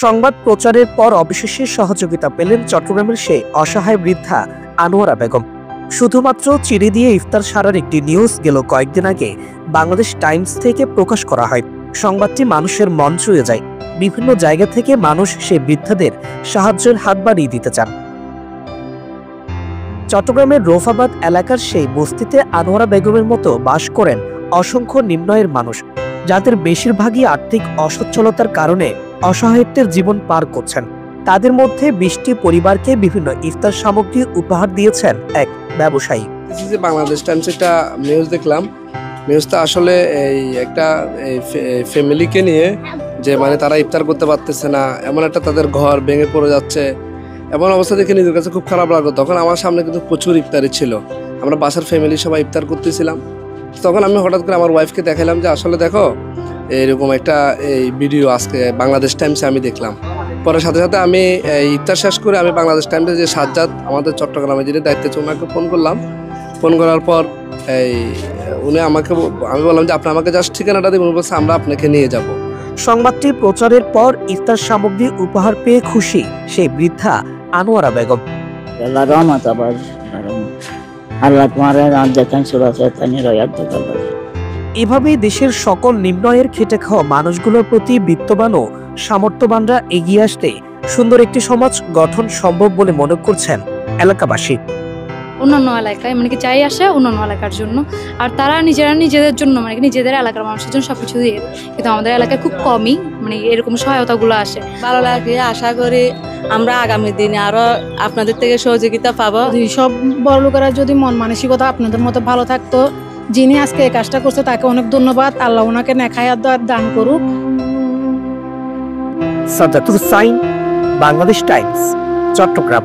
সংবাদ প্রচারের পর অবশেষে সহযোগিতা পেলেন চট্টগ্রামের সেই অসহায় বৃদ্ধা আনোয়ারা বেগম। শুধুমাত্র চিড়ি দিয়ে ইফতার সারার একটি নিউজ গেল কয়েকদিন আগে বাংলাদেশ টাইমস থেকে প্রকাশ করা হয়। সংবাদটি মানুষের মন ছুঁয়ে যায়। বিভিন্ন জায়গা থেকে মানুষ সেই বৃদ্ধাদের সাহায্যের হাত বাড়িয়ে দিতে চান। চট্টগ্রামের রৌফাবাদ এলাকার সেই বস্তিতে আনোয়ারা বেগমের মতো বাস করেন অসংখ্য নিম্নয়ের মানুষ, যাদের বেশিরভাগই আর্থিক অসচ্ছলতার কারণে অসহায়ত্বের জীবন পার করছেন। তাদের মধ্যে 20টি পরিবারকে বিভিন্ন ইফতার সামগ্রী উপহার দিয়েছেন এক ব্যবসায়ী। বাংলাদেশ টাইমস একটা নিউজ দেখলাম। নিউজটা আসলে একটা ফ্যামিলিকে নিয়ে, যে তারা ইফতার করতে পারতেছে না, এমন একটা তাদের ঘর ভেঙে পড়ে যাচ্ছে, এমন অবস্থা দেখে নিজের কাছে খুব খারাপ লাগলো। তখন আমার সামনে কিন্তু প্রচুর ইফতারি ছিল, আমরা বাসার ফ্যামিলি সবাই ইফতার করতেছিলাম। তখন আমি হঠাৎ করে আমার ওয়াইফকে দেখালাম যে আসলে দেখো এরকম একটা ভিডিও আজকে বাংলাদেশ টাইমসে আমি দেখলাম। পরে সাথে সাথে আমি ইফতার শেষ করে আমি বাংলাদেশ টাইমসে যে সাজ্জাদ আমাদের চট্টগ্রামে যিনি দায়িত্বে আছে ওনাকে ফোন করলাম। ফোন করার পর উনি আমি বললাম যে আপনি আমাকে জাস্ট ঠিকানাটা দিবেন, বলছে আমরা আপনাকে নিয়ে যাব। সংবাদটি প্রচারের পর ইফতার সামগ্রী উপহার পেয়ে খুশি সেই বৃদ্ধা আনোয়ারা বেগম। এভাবেই দেশের সকল নিম্নয়ের খেটে খাওয়া মানুষগুলোর প্রতি বিত্তবান ও সামর্থ্যবানরা এগিয়ে আসতে সুন্দর একটি সমাজ গঠন সম্ভব বলে মনে করছেন এলাকাবাসী। অন্যান্য এলাকায় চাই আসে অন্যান্য এলাকার জন্য, আর তারা নিজেদের জন্য নিজেদের এলাকার মানুষের জন্য সবকিছু দিয়ে, কিন্তু আমাদের এলাকায় খুব কমই এরকম সহায়তাগুলো আসে। ভালো লাগে, আশা করি আমরা আগামী দিনে আরো আপনাদের থেকে সহযোগিতা পাবো। সব বড় লোকেরা যদি মন মানসিকতা আপনাদের মতো ভালো থাকতো, যিনি আজকে এই কাজটা করছে তাকে অনেক ধন্যবাদ। আল্লাহ ওনাকে নেখায়াত দান করুক। সাজ্জাদ হুসাইন, বাংলাদেশ টাইমস, চট্টগ্রাম।